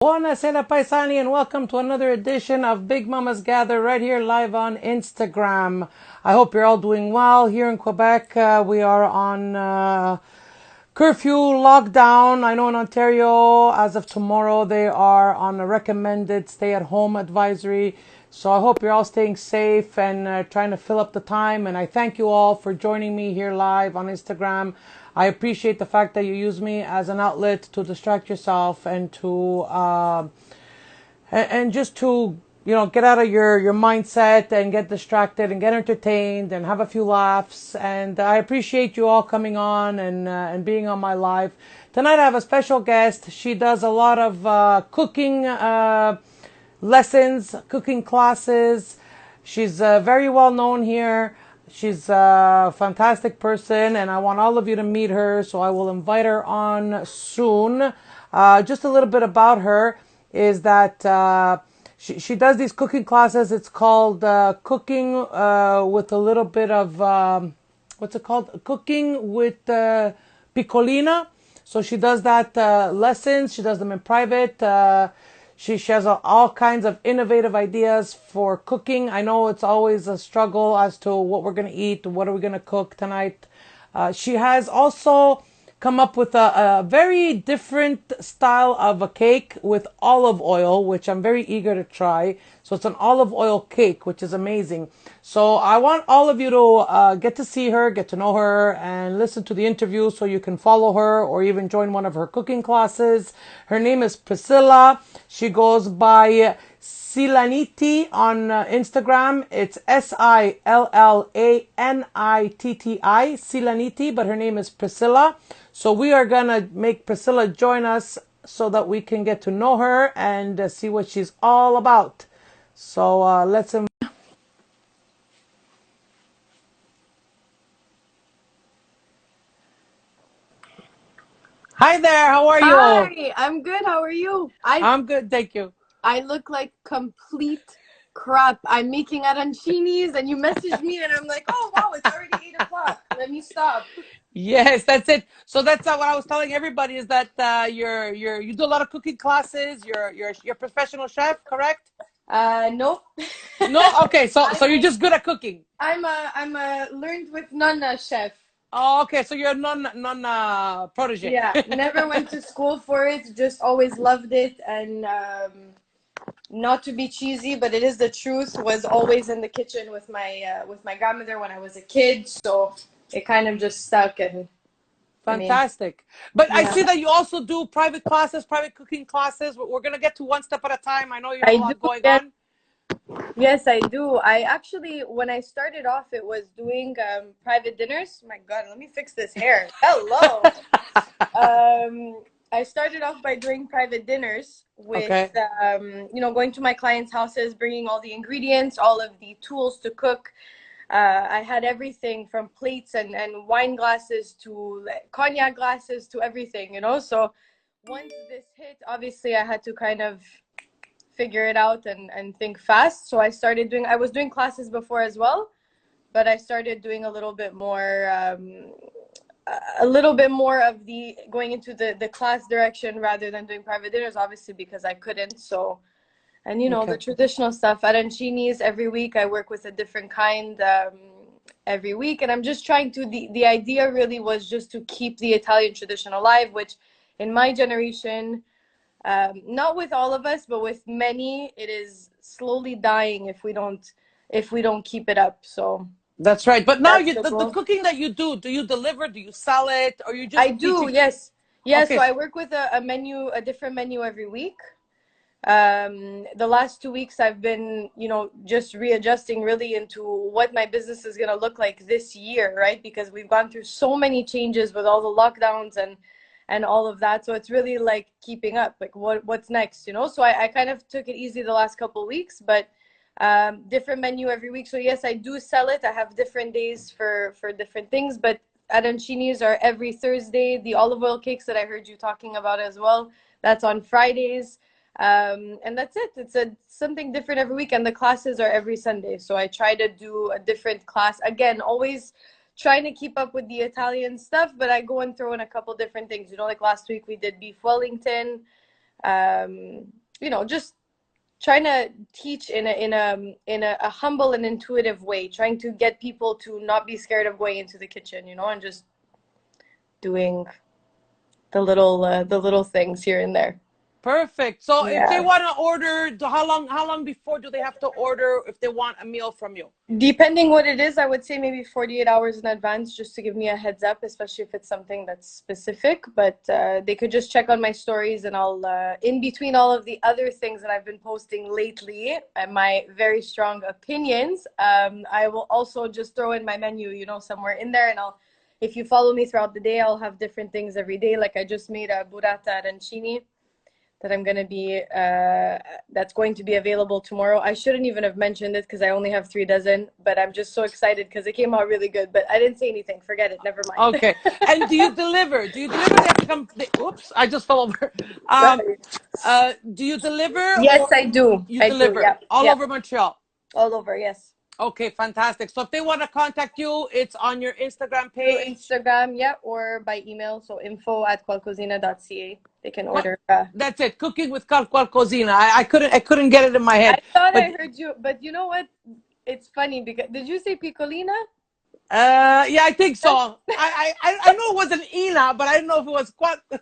Buonasera paisani and welcome to another edition of Big Mamas Gather right here live on Instagram. I hope you're all doing well. Here in Quebec, we are on curfew lockdown. I know in Ontario, as of tomorrow, they are on a recommended stay-at-home advisory. So I hope you're all staying safe and trying to fill up the time. And I thank you all for joining me here live on Instagram. I appreciate the fact that you use me as an outlet to distract yourself and to and just to get out of your mindset and get distracted and get entertained and have a few laughs. And I appreciate you all coming on and being on my live tonight. I have a special guest. She does a lot of cooking lessons, cooking classes. She's very well known here. She's a fantastic person, and I want all of you to meet her, so I will invite her on soon. Just a little bit about her is that she does these cooking classes. It's called Cooking with a little bit of, what's it called? Cooking with Piccolina. So she does that lessons. She does them in private. She has all kinds of innovative ideas for cooking. I know it's always a struggle as to what we're going to eat, what are we going to cook tonight. She has also come up with a very different style of a cake with olive oil, which I'm very eager to try. So it's an olive oil cake, which is amazing. So I want all of you to get to see her, get to know her, and listen to the interview so you can follow her or even join one of her cooking classes. Her name is Priscilla. She goes by Silaniti on Instagram. It's Sillanitti, Silaniti, but her name is Priscilla. So we are going to make Priscilla join us so that we can get to know her and see what she's all about. So let's invite. Hi there, how are you? Hi, I'm good. How are you? I I'm good, thank you. I look like complete crap. I'm making arancinis and you messaged me and I'm like, oh wow, it's already 8 o'clock. Let me stop. Yes, that's it. So that's what I was telling everybody is that you do a lot of cooking classes. You're a professional chef, correct? Nope. No, okay. So I'm you're just good at cooking. I'm a learned with nonna chef. Oh, okay. So you're a non protege. Yeah, never went to school for it, just always loved it and not to be cheesy, but it is the truth, was always in the kitchen with my grandmother when I was a kid, so it kind of just stuck and I mean, Fantastic. But I see yeah. that you also do private classes, private cooking classes. We're gonna get to one step at a time. I know you have a I do, lot going yes. on. Yes, I do. I actually, when I started off, it was doing private dinners. My God, let me fix this hair. Hello. I started off by doing private dinners with, Okay. going to my clients' houses, bringing all the ingredients, all of the tools to cook. I had everything from plates and wine glasses to like, cognac glasses to everything. So once this hit, obviously I had to kind of figure it out and think fast. So I was doing classes before as well, but I started doing a little bit more of the going into the class direction rather than doing private dinners, obviously because I couldn't. So, and the Okay. traditional stuff, arancinis, every week I work with a different kind every week. And I'm just trying to, the idea really was just to keep the Italian tradition alive, which in my generation, not with all of us, but with many, it is slowly dying if we don't keep it up. So That's right. But now that's you the the goal. cooking that you do you deliver? Do you sell it? Or you I just do, teaching? yes. Yeah, Okay. so I work with a different menu every week. The last 2 weeks I've been, just readjusting really into what my business is going to look like this year, right? Because we've gone through so many changes with all the lockdowns and all of that. So it's really like keeping up, like what's next. So I kind of took it easy the last couple of weeks, but different menu every week. So yes, I do sell it. I have different days for different things, but arancinis are every Thursday. The olive oil cakes that I heard you talking about as well, that's on Fridays. And that's it. It's something different every week, and the classes are every Sunday. So I try to do a different class. Again, always trying to keep up with the Italian stuff, but I go and throw in a couple different things. Like last week we did beef Wellington. Just trying to teach in a humble and intuitive way, trying to get people to not be scared of going into the kitchen, and just doing the little things here and there. Perfect. So if they Yeah. want to order, how long before do they have to order if they want a meal from you? Depending what it is, I would say maybe 48 hours in advance just to give me a heads up, especially if it's something that's specific. But they could just check on my stories, and I'll, in between all of the other things that I've been posting lately and my very strong opinions, I will also just throw in my menu, somewhere in there. And if you follow me throughout the day, I'll have different things every day. Like I just made a burrata arancini that I'm going to be that's going to be available tomorrow. I shouldn't even have mentioned it because I only have 3 dozen, but I'm just so excited because it came out really good. But I didn't say anything. Forget it. Never mind. Okay. And do you deliver? Do you deliver? They have to come. Oops, I just fell over. Sorry. Do you deliver Yes, or I do. you I do. deliver Yeah. all Yeah. over Montreal? All over. Yes. Okay, fantastic. So if they want to contact you, it's on your Instagram Through page. Instagram, yeah, or by email. So info@qualcosina.ca. They can What? order. That's it. Cooking with Cocina. I couldn't get it in my I head. thought But I heard you, but you know what? It's funny because did you say Piccolina? yeah, I think so. I know it was an Ina, but I didn't know if it was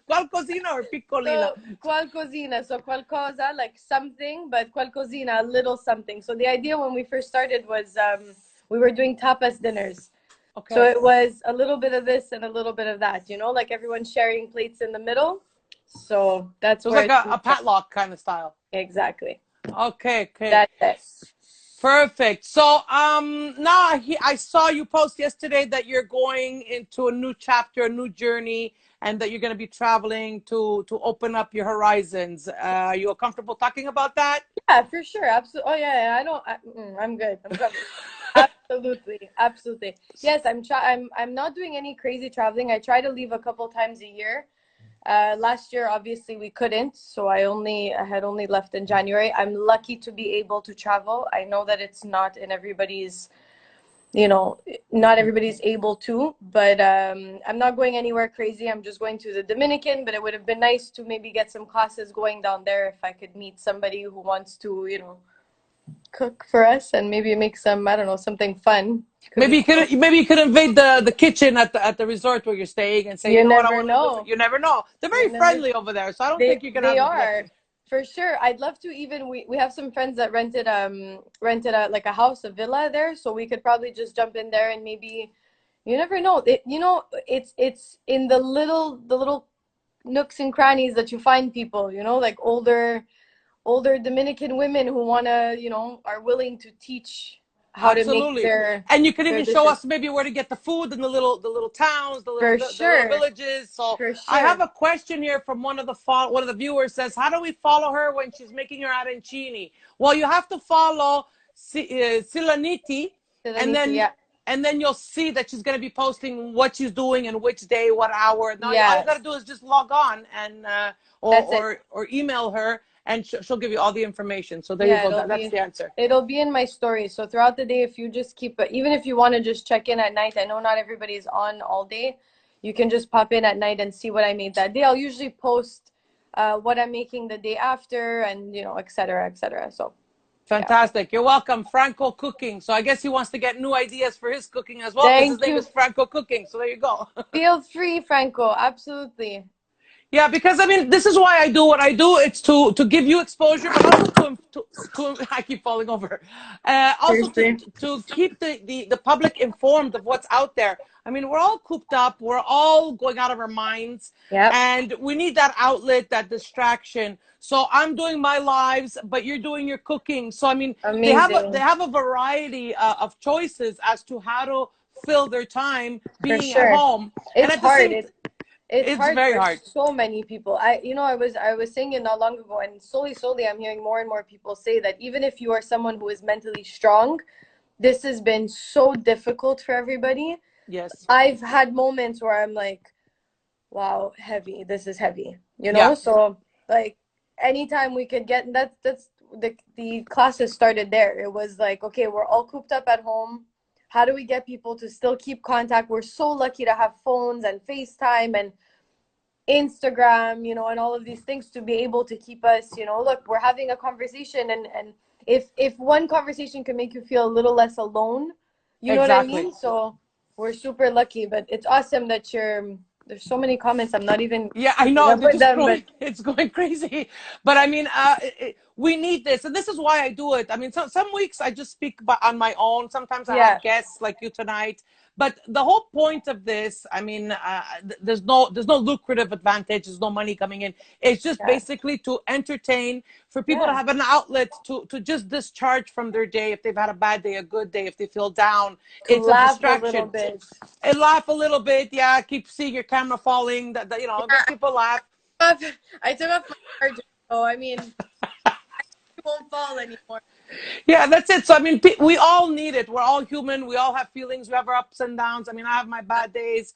Qualcosina or Piccolina. So qualcosina, so qualcosa, like something, but qualcosina, a little something. So the idea when we first started was we were doing tapas dinners. So Okay. it was a little bit of this and a little bit of that, like everyone sharing plates in the middle. So that's So it's where like it a came from. padlock kind of style. Exactly. Okay, okay. That's it. Perfect. So now I saw you post yesterday that you're going into a new chapter, a new journey, and that you're going to be traveling to open up your horizons. Are you comfortable talking about that? Yeah, for sure. Absolutely. Oh yeah, yeah. I'm good. I'm good. Absolutely, absolutely. Yes, I'm not doing any crazy traveling. I try to leave a couple times a year. Last year, obviously, we couldn't, so I had only left in January. I'm lucky to be able to travel. I know that it's not in everybody's, you know, not everybody's able to, but I'm not going anywhere crazy. I'm just going to the Dominican, but it would have been nice to maybe get some classes going down there if I could meet somebody who wants to, cook for us and maybe make some, I don't know, something fun. Could be cool. Maybe you could invade the kitchen at the resort where you're staying and say, you You know what I never want to do. know. You never know. They're You very never friendly over there, so I don't They think you're gonna they have are objection. for sure. I'd love to even we have some friends that rented a like a house, a villa there, so we could probably just jump in there and maybe you never know. It's in the little nooks and crannies that you find people, like older Dominican women who wanna, are willing to teach how to make Absolutely. their And you can their even show dishes. us maybe where to get the food in the little towns, For the little sure. villages. So For I have sure. a question here from one of the viewers says, how do we follow her when she's making her arancini? Well, you have to follow Silaniti, and Serenity, then yeah. and then you'll see that she's going to be posting what she's doing and which day, what hour. Now all you got to Yes. do is just log on and or That's it. or email her, and she'll give you all the information. So there you Yeah, go. it'll That's be the answer. it'll be in my story. So throughout the day, if you just keep it, even if you want to just check in at night, I know not everybody's on all day. You can just pop in at night and see what I made that day. I'll usually post what I'm making the day after, and et cetera, et cetera. So yeah. Fantastic. You're welcome, Franco Cooking. So I guess he wants to get new ideas for his cooking as well because his Thank name you. is Franco Cooking. So there you go. Feel free, Franco. Absolutely. Yeah, because I mean, this is why I do what I do. It's to give you exposure, but also I keep falling over. Also Seriously. to keep the public informed of what's out there. I mean, we're all cooped up. We're all going out of our minds, Yep. and we need that outlet, that distraction. So I'm doing my lives, but you're doing your cooking. So I mean, they Amazing. have a variety of choices as to how to fill their time For being at sure. home, and It's at the hard. same, It's it's hard very for hard. so many people. I was saying it not long ago, and slowly I'm hearing more and more people say that even if you are someone who is mentally strong, this has been so difficult for everybody. Yes. I've had moments where I'm like, wow, heavy. This is heavy. Yeah. So like anytime we could get, and that's the classes started there. It was like, okay, we're all cooped up at home. How do we get people to still keep contact? We're so lucky to have phones and FaceTime, and Instagram, and all of these things to be able to keep us, look, we're having a conversation, and if one conversation can make you feel a little less alone, you know what I Exactly. mean? So we're super lucky, but it's awesome that there's so many comments. I'm not even Yeah, I keeping know. up They're with just them, growing. but It's going crazy. But I mean, we need this. And this is why I do it. I mean, some weeks I just speak on my own. Sometimes I yeah, have guests like you tonight. But the whole point of this, I mean, there's no lucrative advantage. There's no money coming in. It's just yeah, basically to entertain, for people to yeah, have an outlet to just discharge from their day. If they've had a bad day, a good day, if they feel down, to it's a laugh a little distraction bit. and laugh a little bit. Yeah, keep seeing your camera falling. That Yeah, get people laugh. I took off my charger, so I mean, it won't fall anymore. Yeah, that's it. So I mean, we all need it. We're all human. We all have feelings. We have our ups and downs. I mean, I have my bad days.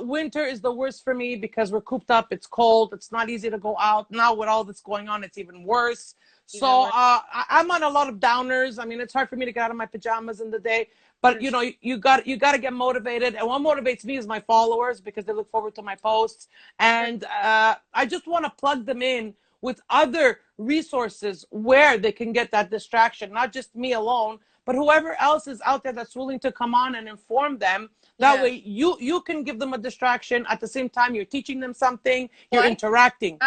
Winter is the worst for me because we're cooped up. It's cold. It's not easy to go out. Now with all that's going on, it's even worse. So Even worse. I'm on a lot of downers. I mean, it's hard for me to get out of my pajamas in the day. But For sure. you got to get motivated. And what motivates me is my followers because they look forward to my posts. And I just want to plug them in with other resources where they can get that distraction, not just me alone, but whoever else is out there that's willing to come on and inform them. That Yeah. way you can give them a distraction. At the same time, you're teaching them something, Well, you're I interacting.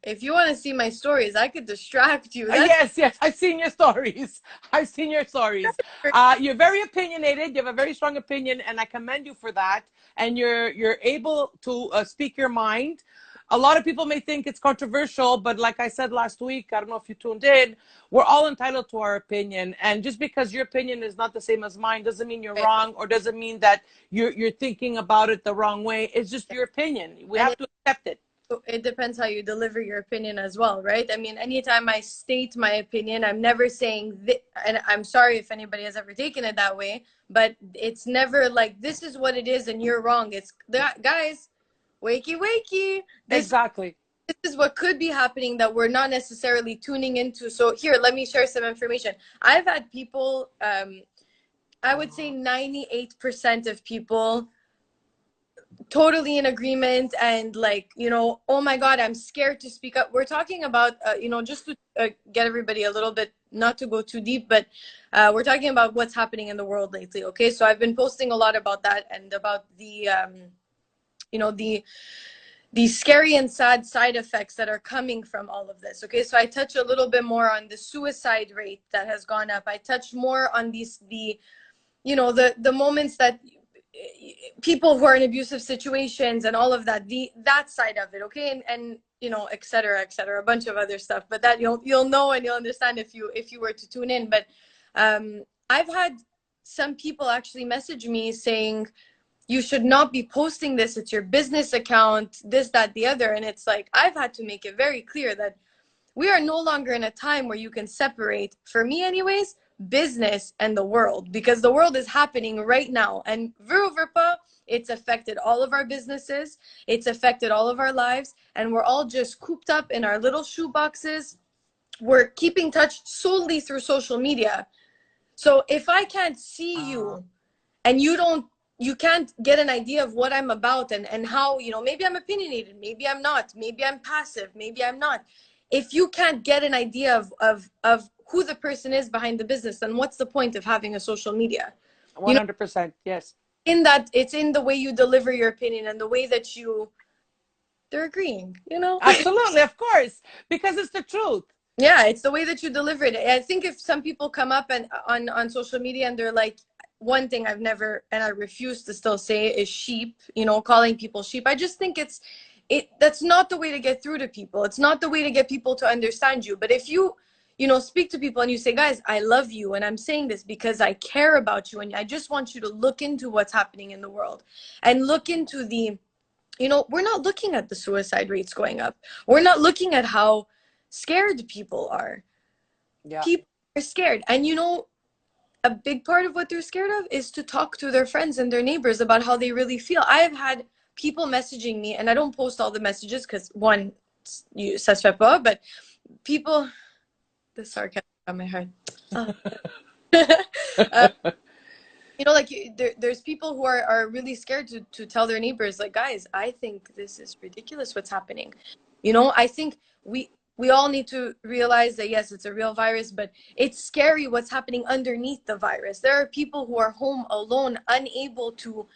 if you want to see my stories, I could distract you. That's Yes, yes, I've seen your stories. I've seen your stories. for You're very opinionated. You have a very strong opinion, and I commend you for that. And you're able to speak your mind. A lot of people may think it's controversial, but like I said last week, I don't know if you tuned in. We're all entitled to our opinion, and just because your opinion is not the same as mine doesn't mean you're sure. wrong, or doesn't mean that you're thinking about it the wrong way. It's just your opinion. We And have to accept it. it depends how you deliver your opinion as well, right? I mean, anytime I state my opinion, I'm never saying and I'm sorry if anybody has ever taken it that way, but it's never like this is what it is and you're wrong. It's that, guys, wakey wakey. Exactly. This is what could be happening that we're not necessarily tuning into. So here, let me share some information. I've had people, I would say 98% of people totally in agreement and like, oh my God, I'm scared to speak up. We're talking about, just to get everybody a little bit, not to go too deep, but we're talking about what's happening in the world lately. Okay. So I've been posting a lot about that and about the scary and sad side effects that are coming from all of this. Okay, so I touch a little bit more on the suicide rate that has gone up. I touch more on the moments that people who are in abusive situations and all of that, that side of it. Okay, and et cetera, et cetera, a bunch of other stuff. But that you'll know and you'll understand if you were to tune in. But I've had some people actually message me saying, you should not be posting this. It's your business account, this, that, the other. And it's like, I've had to make it very clear that we are no longer in a time where you can separate, for me anyways, business and the world, because the world is happening right now. And Verpa, it's affected all of our businesses. It's affected all of our lives. And we're all just cooped up in our little shoe boxes. We're keeping touch solely through social media. So if I can't see you and you can't get an idea of what I'm about and how, maybe I'm opinionated, maybe I'm not, maybe I'm passive, maybe I'm not. If you can't get an idea of who the person is behind the business, then what's the point of having a social media? 100%. Yes. In that it's in the way you deliver your opinion and the way that they're agreeing. Absolutely, of course, because it's the truth. Yeah, it's the way that you deliver it. I think if some people come up and on social media and they're like, one thing I've never and I refuse to still say is sheep, calling people sheep. I just think that's not the way to get through to people. It's not the way to get people to understand you. But if you speak to people and you say, guys, I love you and I'm saying this because I care about you and I just want you to look into what's happening in the world and look into we're not looking at the suicide rates going up. We're not looking at how scared people are. Yeah. People are scared. And a big part of what they're scared of is to talk to their friends and their neighbors about how they really feel. I've had people messaging me, and I don't post all the messages because one, ça se fait pas, but people, the sarcasm on my heart. Oh. You know, like there's people who are really scared to tell their neighbors, like, guys, I think this is ridiculous what's happening. You know, I think we all need to realize that yes, it's a real virus, but it's scary what's happening underneath the virus. There are people who are home alone, unable to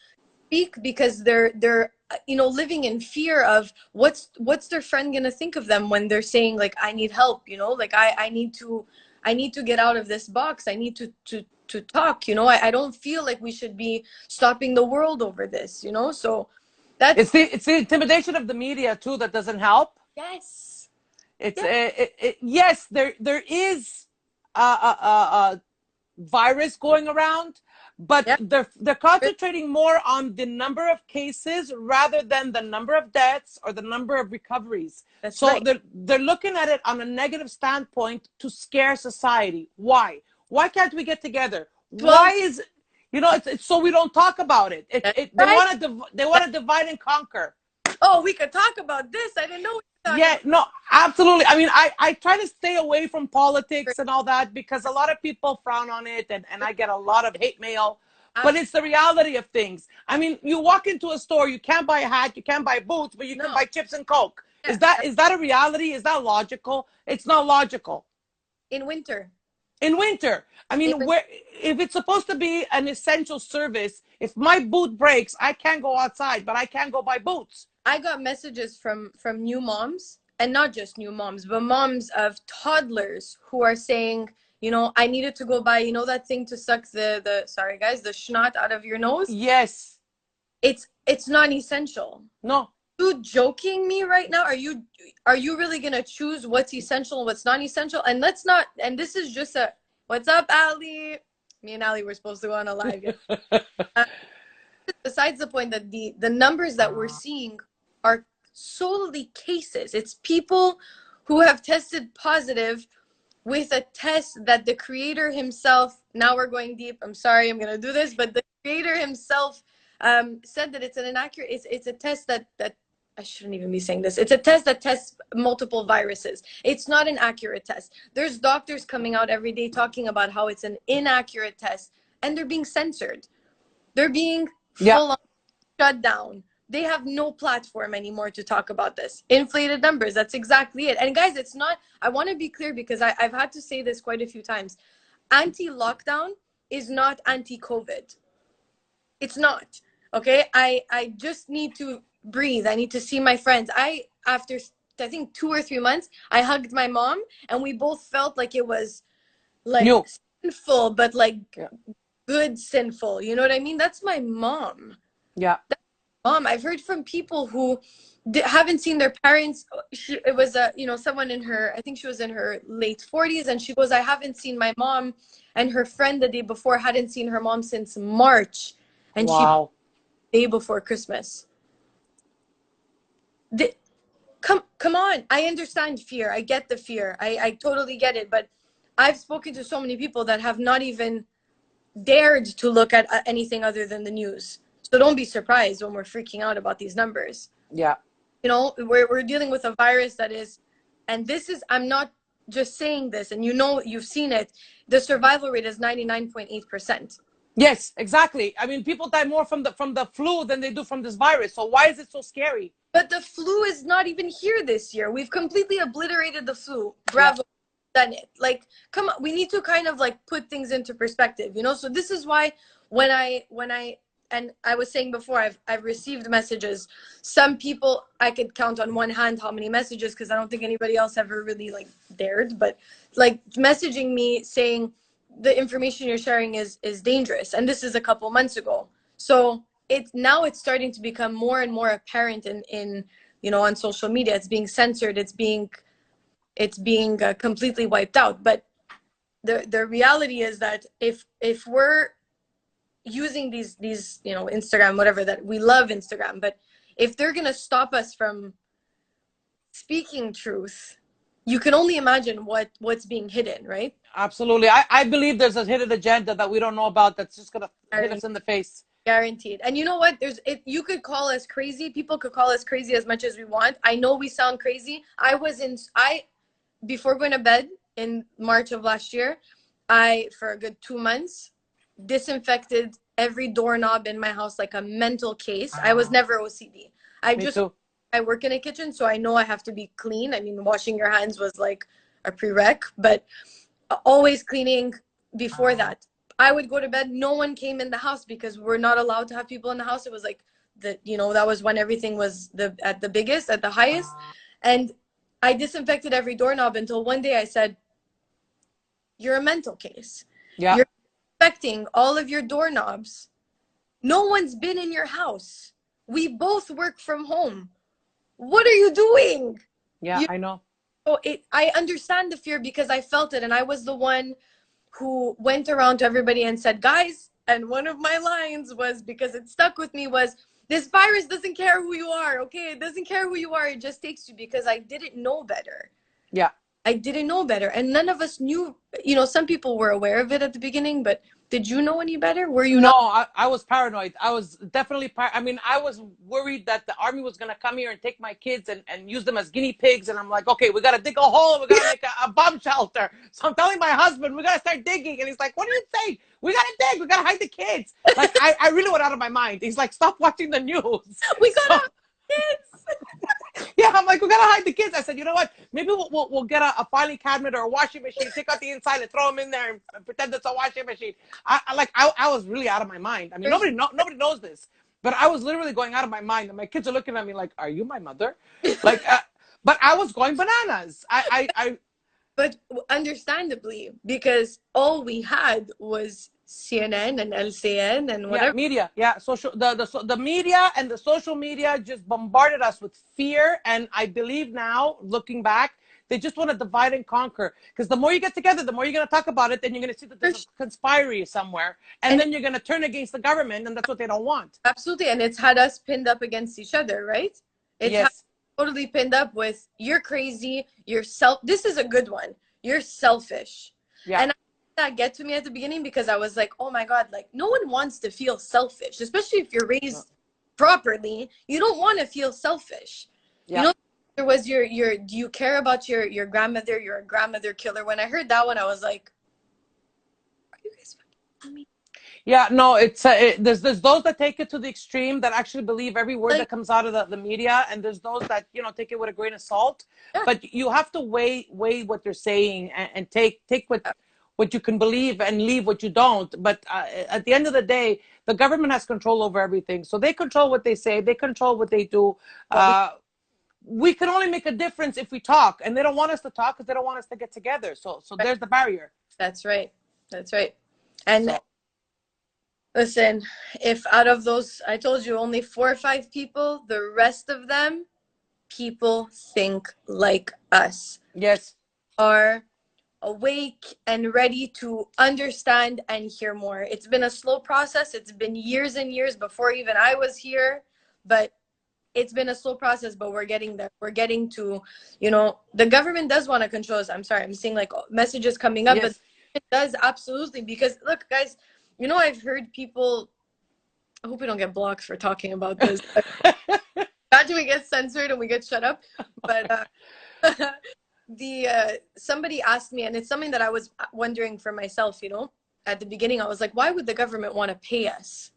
speak because they're you know, living in fear of what's their friend gonna think of them when they're saying, like, I need help, you know, like I need to get out of this box. I need to talk, you know. I don't feel like we should be stopping the world over this, you know. So that's It's the intimidation of the media too that doesn't help. yes. It's Yeah. yes, there is a virus going around, but Yeah. they're concentrating more on the number of cases rather than the number of deaths or the number of recoveries. That's So right. they're looking at it on a negative standpoint to scare society. Why? Why can't we get together? Why 12. is, you know, it's so we don't talk about it. That's They right. want to they want to divide and conquer. Oh, we could talk about this. I didn't know we were talking Yeah, about. no, absolutely. I mean, I try to stay away from politics and all that because a lot of people frown on it, and I get a lot of hate mail. But Absolutely. it's the reality of things. I mean, you walk into a store, you can't buy a hat, you can't buy boots, but you can No. buy chips and Coke. Yeah. Is that a reality? Is that logical? It's not logical. In winter. In winter, I In mean, winter. where if it's supposed to be an essential service, if my boot breaks, I can't go outside, but I can't go buy boots. I got messages from new moms, and not just new moms, but moms of toddlers who are saying, you know, I needed to go buy, you know, that thing to suck the sorry guys, the schnot out of your nose. Yes. It's not essential. No. You joking me right now? Are you really gonna choose what's essential and what's not essential? And let's not. And this is just a what's up, Ali? Me and Ali were supposed to go on a live. Uh, Besides the point that the numbers that we're seeing are solely cases. It's people who have tested positive with a test that the creator himself, now we're going deep, I'm sorry, I'm going to do this, but the creator himself said that it's an inaccurate, it's a test that I shouldn't even be saying this. It's a test that tests multiple viruses. It's not an accurate test. There's doctors coming out every day talking about how it's an inaccurate test, and they're being censored. They're being Yeah. full on shut down. They have no platform anymore to talk about this. Inflated numbers, that's exactly it. And guys, it's not, I want to be clear because I've had to say this quite a few times. Anti-lockdown is not anti-COVID. It's not. Okay? I just need to breathe. I need to see my friends. After I think 2 or 3 months, I hugged my mom and we both felt like it was like New. sinful, but like Yeah. good sinful. You know what I mean? That's my mom. Yeah. I've heard from people who haven't seen their parents. It was a, you know, someone in her, I think she was in her late 40s, and she goes, I haven't seen my mom, and her friend the day before hadn't seen her mom since March, and she Wow. day before Christmas. The, come on. I understand fear. I get the fear. I totally get it. But I've spoken to so many people that have not even dared to look at anything other than the news. So don't be surprised when we're freaking out about these numbers. Yeah. You know, we're dealing with a virus that is, and this is, I'm not just saying this, and you know, you've seen it, the survival rate is 99.8%. Yes, exactly. I mean, people die more from the flu than they do from this virus. So why is it so scary? But the flu is not even here this year. We've completely obliterated the flu. Yeah. Bravo. Done it. Like, come on, we need to kind of like put things into perspective, you know? So this is why when I and I was saying before, I've received messages. Some people, I could count on one hand how many messages, because I don't think anybody else ever really like dared, but like messaging me saying the information you're sharing is dangerous. And this is a couple months ago. So it's starting to become more and more apparent in you know, on social media. It's being censored. It's being completely wiped out. But the reality is that if we're using these, you know, Instagram, whatever, that we love Instagram, but if they're gonna stop us from speaking truth, you can only imagine what's being hidden, right? Absolutely. I believe there's a hidden agenda that we don't know about that's just gonna hit us in the face. Guaranteed. And you know what? You could call us crazy. People could call us crazy as much as we want. I know we sound crazy. Before going to bed in March of last year, I, for a good 2 months, disinfected every doorknob in my house like a mental case. I was never OCD. I Me just, too. I work in a kitchen, so I know I have to be clean. I mean, washing your hands was like a prereq, but always cleaning before that. I would go to bed. No one came in the house because we're not allowed to have people in the house. It was like that was when everything was at the biggest, at the highest. And I disinfected every doorknob until one day I said, you're a mental case. Yeah. You're inspecting all of your doorknobs. No one's been in your house. We both work from home. What are you doing? Yeah, I know. I understand the fear because I felt it, and I was the one who went around to everybody and said, guys, and one of my lines was, because it stuck with me, was, this virus doesn't care who you are, okay? It doesn't care who you are, it just takes you, because I didn't know better. Yeah. I didn't know better, and none of us knew. Some people were aware of it at the beginning, but did you know any better? Were you No, not? I was paranoid. I was definitely I mean, I was worried that the army was going to come here and take my kids and use them as guinea pigs. And I'm like, okay, we got to dig a hole. We got to make a bomb shelter. So I'm telling my husband, we got to start digging. And he's like, what are you saying? We got to dig. We got to hide the kids. Like, I really went out of my mind. He's like, stop watching the news. We got So, our kids. yeah, I'm like, we gotta hide the kids. I said, you know what? Maybe we'll get a filing cabinet or a washing machine, take out the inside and throw them in there and pretend it's a washing machine. I was really out of my mind. I mean, nobody knows this, but I was literally going out of my mind, and my kids are looking at me like, "Are you my mother?" Like, but I was going bananas. But understandably, because all we had was CNN and LCN and Yeah, whatever. media. Yeah, the media and the social media just bombarded us with fear. And I believe now, looking back, they just want to divide and conquer. Because the more you get together, the more you're going to talk about it. Then you're going to see that there's a conspiracy somewhere, and And then you're going to turn against the government, and that's what they don't want. absolutely, and it's had us pinned up against each other, right? It's had Yes. totally pinned up with, you're crazy, you're this is a good one. You're selfish. Yeah. And that get to me at the beginning because I was like, oh my God, like no one wants to feel selfish, especially if you're raised properly. You don't want to feel selfish. Yeah. There was your do you care about your grandmother? You're a grandmother killer. When I heard that one, I was like, are you guys fucking me? Yeah, no, there's those that take it to the extreme, that actually believe every word Like, that comes out of the media, and there's those that take it with a grain of salt. yeah, But you have to weigh what they're saying, and take what you can believe and leave what you don't. But at the end of the day, the government has control over everything, so they control what they say, they control what they do. but We can only make a difference if we talk, and they don't want us to talk because they don't want us to get together. So there's the barrier. that's right. That's right. And So listen, if out of those, I told you only 4 or 5 people, the rest of them, people think like us, yes. are awake and ready to understand and hear more. It's been a slow process. It's been years and years before even I was here, but it's been a slow process, but we're getting there. We're getting to, the government does want to control us. I'm sorry, I'm seeing like messages coming up, but Yes. it does absolutely, because look, guys, I've heard people, I hope we don't get blocked for talking about this. Imagine we get censored and we get shut up. But somebody asked me, and it's something that I was wondering for myself, at the beginning, I was like, why would the government want to pay us?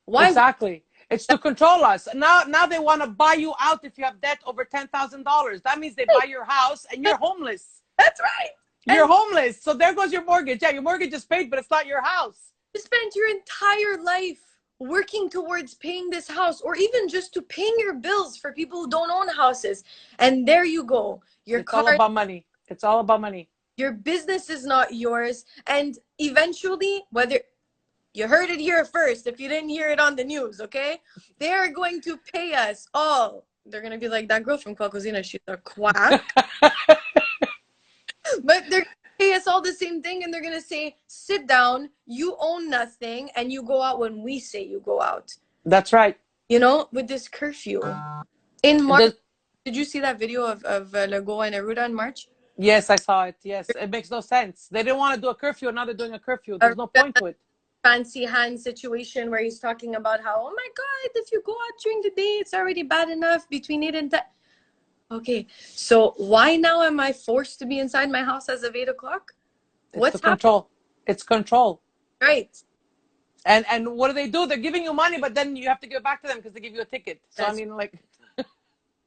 Why? Exactly. It's to control us. Now they want to buy you out if you have debt over $10,000. That means they buy your house and you're homeless. That's right. You're homeless. So there goes your mortgage. Yeah, your mortgage is paid, but it's not your house. You spent your entire life working towards paying this house, or even just to paying your bills for people who don't own houses. And there you go. It's all about money. It's all about money. Your business is not yours. And eventually, whether you heard it here first, if you didn't hear it on the news, okay? They're going to pay us all. They're going to be like, that girl from Kwakuzina, she's a quack. But they're going to pay us all the same thing, and they're going to say, sit down, you own nothing, and you go out when we say you go out. That's right. With this curfew. In March, did you see that video of Legault and Arruda in March? Yes, I saw it. Yes, it makes no sense. They didn't want to do a curfew, and now they're doing a curfew. There's no point to it. Fancy hand situation where he's talking about how, oh my God, if you go out during the day, it's already bad enough between 8 and 10. Okay, so why now am I forced to be inside my house as of 8 o'clock? What's control? It's control. Right. And what do? They're giving you money, but then you have to give it back to them because they give you a ticket. So I That's mean,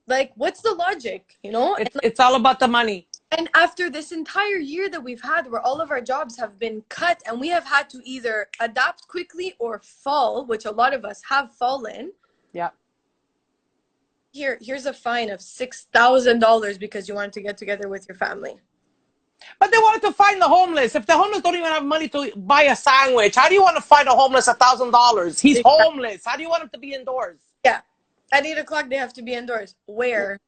like, what's the logic, you know? And it's all about the money. And after this entire year that we've had where all of our jobs have been cut and we have had to either adapt quickly or fall, which a lot of us have fallen. Yeah. Here's a fine of $6,000 because you wanted to get together with your family. But they wanted to find the homeless. If the homeless don't even have money to buy a sandwich, how do you want to find a homeless $1,000? He's homeless. How do you want him to be indoors? Yeah. At 8 o'clock they have to be indoors. Where?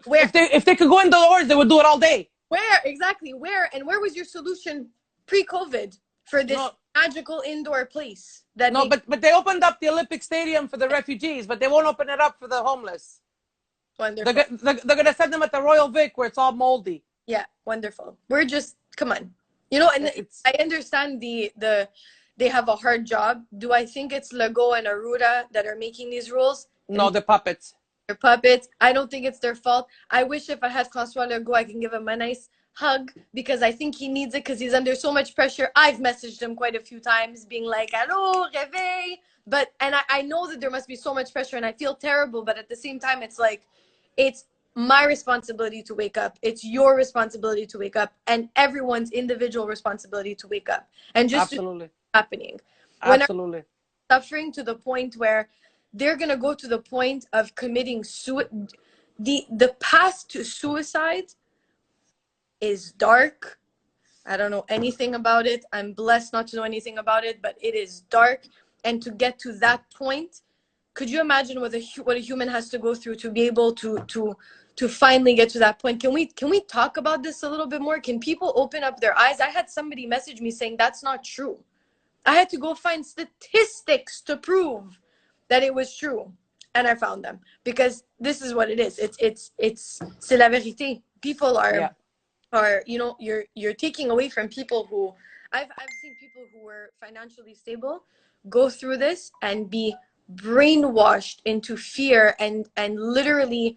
If they could go indoors, they would do it all day. Where? Exactly. Where? And where was your solution pre-COVID for this magical indoor place? But they opened up the Olympic Stadium for the refugees, but they won't open it up for the homeless. Wonderful. They're going to send them at the Royal Vic where it's all moldy. Yeah, wonderful. We're just, come on. You know, and I understand they have a hard job. Do I think it's Legault and Arruda that are making these rules? No, they're puppets. They're puppets. I don't think it's their fault. I wish if I had François Legault, I can give him a nice hug because I think he needs it because he's under so much pressure. I've messaged him quite a few times being like, "Allô, réveil." And I know that there must be so much pressure and I feel terrible, but at the same time, it's like, it's my responsibility to wake up. It's your responsibility to wake up and everyone's individual responsibility to wake up. And just Absolutely. Happening. Absolutely. Suffering to the point where they're going to go to the point of committing suicide. The path to suicide is dark. I don't know anything about it. I'm blessed not to know anything about it, but it is dark. And to get to that point, could you imagine what a human has to go through to be able to finally get to that point? Can we talk about this a little bit more? Can people open up their eyes? I had somebody message me saying that's not true. I had to go find statistics to prove that it was true, and I found them because this is what it is. C'est la vérité. People are you know, you're taking away from people who I've seen people who were financially stable go through this and be brainwashed into fear and literally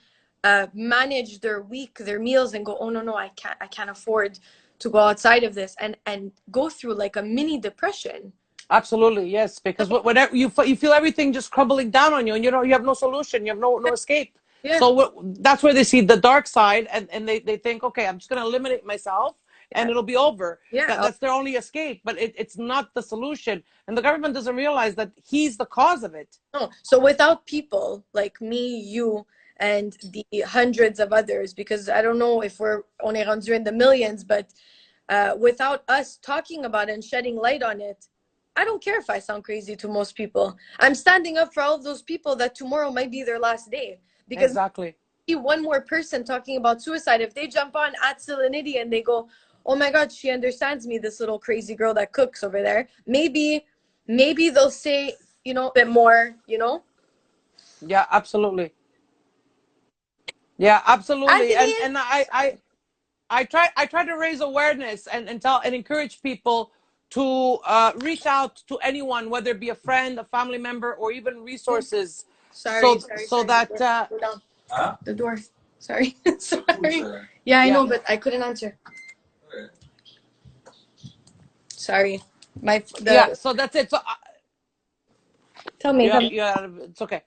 manage their week, their meals, and go, oh no, I can't afford to go outside of this, and go through like a mini depression. Absolutely, yes, because whenever you feel everything just crumbling down on you, and you have no solution, you have no escape. Yeah. So that's where they see the dark side, and they think, okay, I'm just going to eliminate myself, and it'll be over. Yeah, that's their only escape, but it's not the solution, and the government doesn't realize that he's the cause of it. No, so without people like me, you, and the hundreds of others, because I don't know if on est rendu in the millions, but without us talking about it and shedding light on it, I don't care if I sound crazy to most people. I'm standing up for all of those people that tomorrow might be their last day. Because exactly. One more person talking about suicide, if they jump on at Salinity and they go, oh my God, she understands me, this little crazy girl that cooks over there. Maybe they'll say, you know, a bit more, you know? Yeah, absolutely. Yeah, absolutely. And I try to raise awareness and encourage people to reach out to anyone, whether it be a friend, a family member, or even resources. Sorry. That the door. Sorry. Sorry. Yeah, I know, but I couldn't answer. Sorry. So that's it. So tell me. Yeah, it's okay.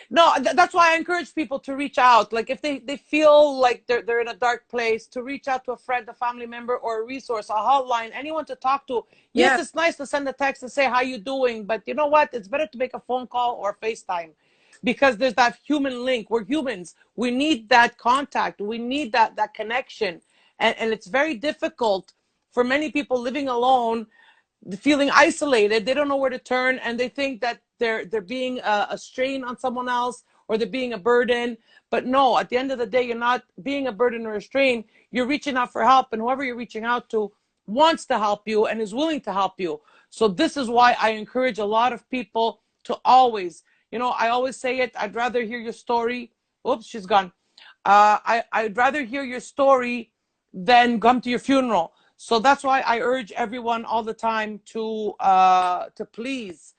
No, that's why I encourage people to reach out. Like if they feel like they're in a dark place, to reach out to a friend, a family member, or a resource, a hotline, anyone to talk to. Yes, it's nice to send a text and say how you doing, but you know what? It's better to make a phone call or FaceTime, because there's that human link. We're humans. We need that contact. We need that connection, and it's very difficult for many people living alone, feeling isolated. They don't know where to turn, and they think that they're being a strain on someone else, or they're being a burden. But no, at the end of the day, you're not being a burden or a strain. You're reaching out for help, and whoever you're reaching out to wants to help you and is willing to help you. So this is why I encourage a lot of people to always, I always say it, I'd rather hear your story. Oops, she's gone. I'd rather hear your story than come to your funeral. So that's why I urge everyone all the time to please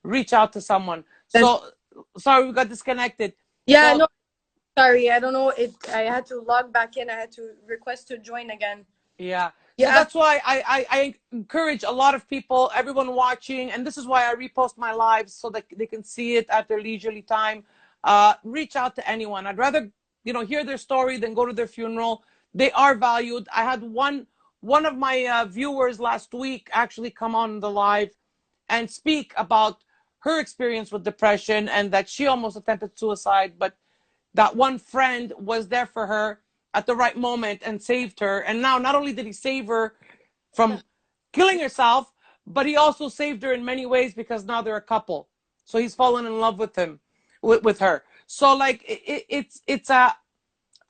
reach out to someone. So sorry, we got disconnected. Yeah, no, sorry. I don't know. I had to log back in. I had to request to join again. Yeah. So Yeah. that's why I encourage a lot of people, everyone watching, and this is why I repost my lives so that they can see it at their leisurely time. Reach out to anyone. I'd rather, hear their story than go to their funeral. They are valued. I had one of my viewers last week actually come on the live and speak about her experience with depression and that she almost attempted suicide, but that one friend was there for her at the right moment and saved her. And now, not only did he save her from killing herself, but he also saved her in many ways because now they're a couple. So he's fallen in love with him, with her. So like it's a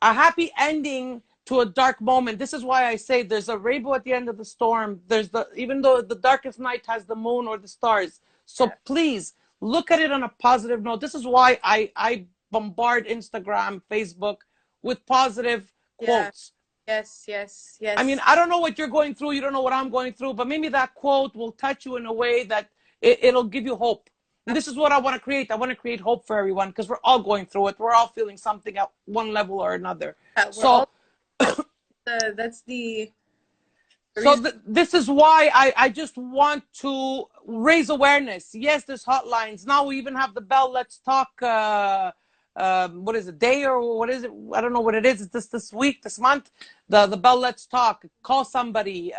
happy ending to a dark moment. This is why I say there's a rainbow at the end of the storm. There's even though the darkest night has the moon or the stars. So Yeah. please look at it on a positive note. This is why I bombard Instagram, Facebook with positive Yeah. quotes. Yes, yes, I mean, yes. I don't know what you're going through. You don't know what I'm going through, but maybe that quote will touch you in a way that it'll give you hope. And this is what I want to create. I want to create hope for everyone because we're all going through it. We're all feeling something at one level or another. Yeah, we're So all that's the So reason. this is why I just want to raise awareness. Yes, there's hotlines. Now we even have the Bell Let's Talk, what is it, day or what is it? I don't know what it is. It's this week, this month. The Bell Let's Talk. Call somebody.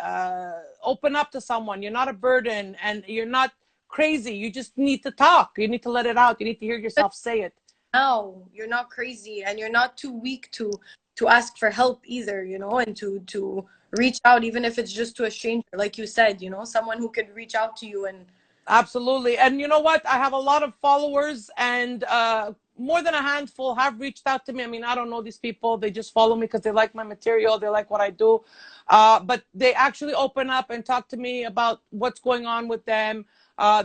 Open up to someone. You're not a burden and you're not crazy. You just need to talk. You need to let it out. You need to hear yourself say it. Now you're not crazy and you're not too weak to ask for help either, and to reach out, even if it's just to a stranger, like you said, someone who could reach out to you. And Absolutely. And you know what? I have a lot of followers, and more than a handful have reached out to me. I mean, I don't know these people. They just follow me because they like my material. They like what I do. But they actually open up and talk to me about what's going on with them.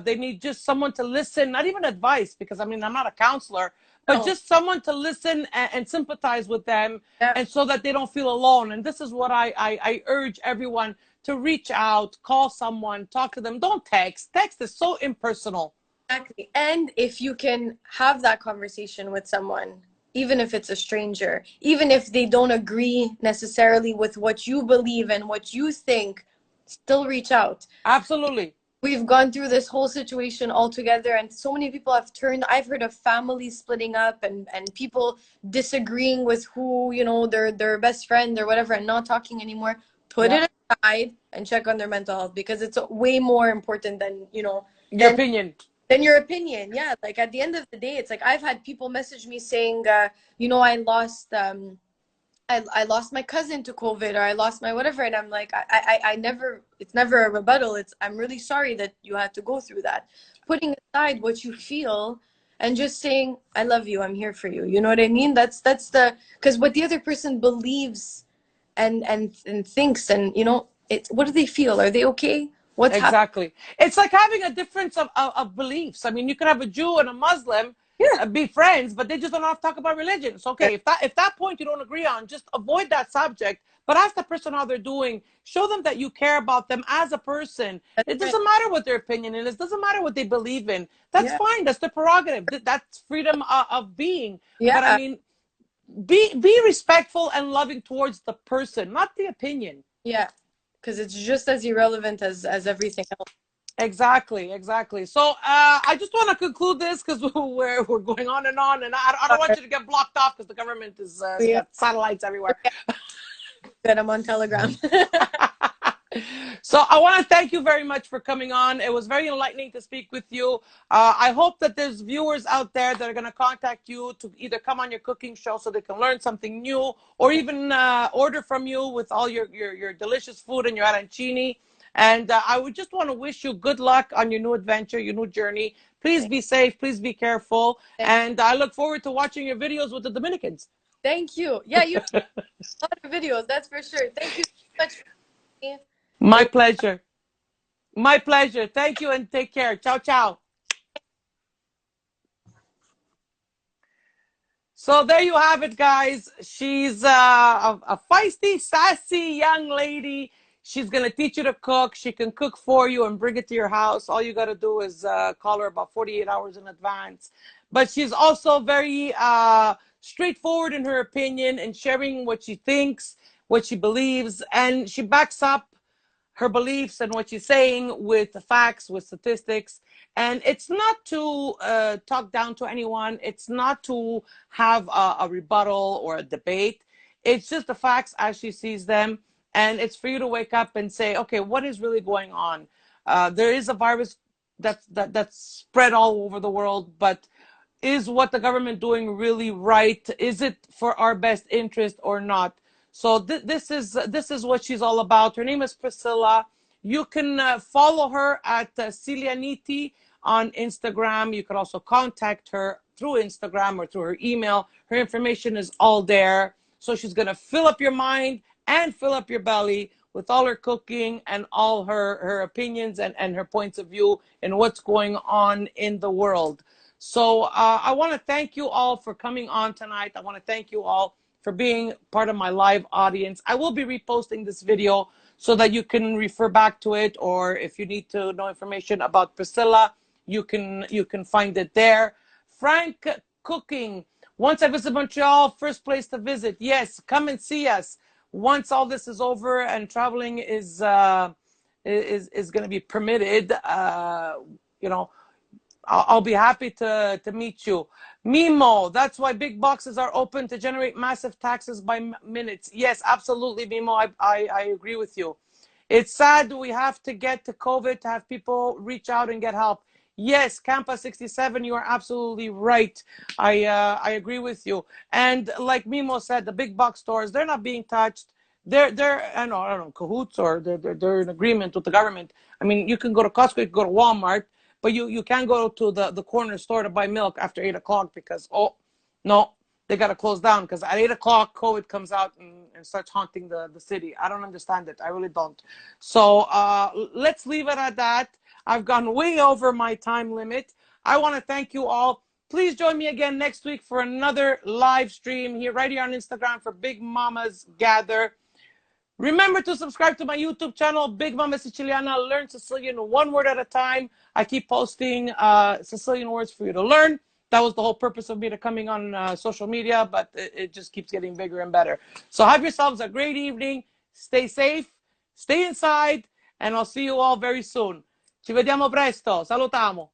They need just someone to listen, not even advice, because I mean, I'm not a counselor, but no. just someone to listen and sympathize with them, Yeah. and so that they don't feel alone. And this is what I urge everyone to reach out, call someone, talk to them. Don't text. Text is so impersonal. Exactly. And if you can have that conversation with someone, even if it's a stranger, even if they don't agree necessarily with what you believe and what you think, still reach out. Absolutely. We've gone through this whole situation all together, and so many people have turned. I've heard of families splitting up and people disagreeing with who, their best friend or whatever, and not talking anymore. Put Yeah. it aside and check on their mental health, because it's way more important than, Your than opinion. your opinion. Yeah, like at the end of the day, it's like I've had people message me saying, I lost my cousin to COVID, or I lost my whatever. And I'm like, I never, it's never a rebuttal. It's, I'm really sorry that you had to go through that. Putting aside what you feel and just saying, I love you, I'm here for you. You know what I mean? That's because what the other person believes and thinks, and what do they feel? Are they okay? What's happening? Exactly. It's like having a difference of beliefs. I mean, you could have a Jew and a Muslim Yeah. be friends, but they just don't have to talk about religion. So, okay, if that point you don't agree on, just avoid that subject. But ask the person how they're doing. Show them that you care about them as a person. That's It right. doesn't matter what their opinion is. It doesn't matter what they believe in. That's Yeah. fine. That's their prerogative. That's freedom of being. But I Yeah. mean, be respectful and loving towards the person, not the opinion. Yeah. Because it's just as irrelevant as everything else. Exactly, exactly. So I just want to conclude this because we're going on, and I don't want you to get blocked off because the government is Yeah. got satellites everywhere. Good. I'm on Telegram. So I want to thank you very much for coming on. It was very enlightening to speak with you. I hope that there's viewers out there that are going to contact you to either come on your cooking show so they can learn something new, or even order from you with all your delicious food and your arancini. And I would just want to wish you good luck on your new adventure, your new journey. Please be safe. Please be careful. Thank And I look forward to watching your videos with the Dominicans. Thank you. Yeah, you have a lot of videos, that's for sure. Thank you so much for me. My It pleasure. My pleasure. Thank you and take care. Ciao, ciao. So there you have it, guys. She's a feisty, sassy young lady. She's going to teach you to cook. She can cook for you and bring it to your house. All you got to do is call her about 48 hours in advance. But she's also very straightforward in her opinion and sharing what she thinks, what she believes. And she backs up her beliefs and what she's saying with facts, with statistics. And it's not to talk down to anyone. It's not to have a rebuttal or a debate. It's just the facts as she sees them. And it's for you to wake up and say, okay, what is really going on? There is a virus that's spread all over the world, but is what the government doing really right? Is it for our best interest or not? So this is what she's all about. Her name is Priscilla. You can follow her at Cilianiti on Instagram. You can also contact her through Instagram or through her email. Her information is all there. So she's going to fill up your mind and fill up your belly with all her cooking and all her opinions and her points of view and what's going on in the world. So I want to thank you all for coming on tonight. I want to thank you all for being part of my live audience. I will be reposting this video so that you can refer back to it, or if you need to know information about Priscilla, you can find it there. Frank Cooking. Once I visit Montreal, first place to visit. Yes, come and see us. Once all this is over and traveling is going to be permitted, you know, I'll be happy to meet you. Mimo, that's why big boxes are open to generate massive taxes by minutes. Yes, absolutely, Mimo. I agree with you. It's sad we have to get to COVID to have people reach out and get help. Yes, Campa 67, you are absolutely right. I agree with you. And like Mimo said, the big box stores, they're not being touched. They're I don't know, cahoots, or they're in agreement with the government. I mean, you can go to Costco, you can go to Walmart, but you can't go to the corner store to buy milk after 8 o'clock because, oh, no, they got to close down because at 8 o'clock, COVID comes out and starts haunting the city. I don't understand it. I really don't. So let's leave it at that. I've gone way over my time limit. I want to thank you all. Please join me again next week for another live stream here, right here on Instagram for Big Mamas Gather. Remember to subscribe to my YouTube channel, Big Mama Siciliana. Learn Sicilian one word at a time. I keep posting Sicilian words for you to learn. That was the whole purpose of me to coming on social media, but it just keeps getting bigger and better. So have yourselves a great evening. Stay safe, stay inside, and I'll see you all very soon. Ci vediamo presto. Salutamu.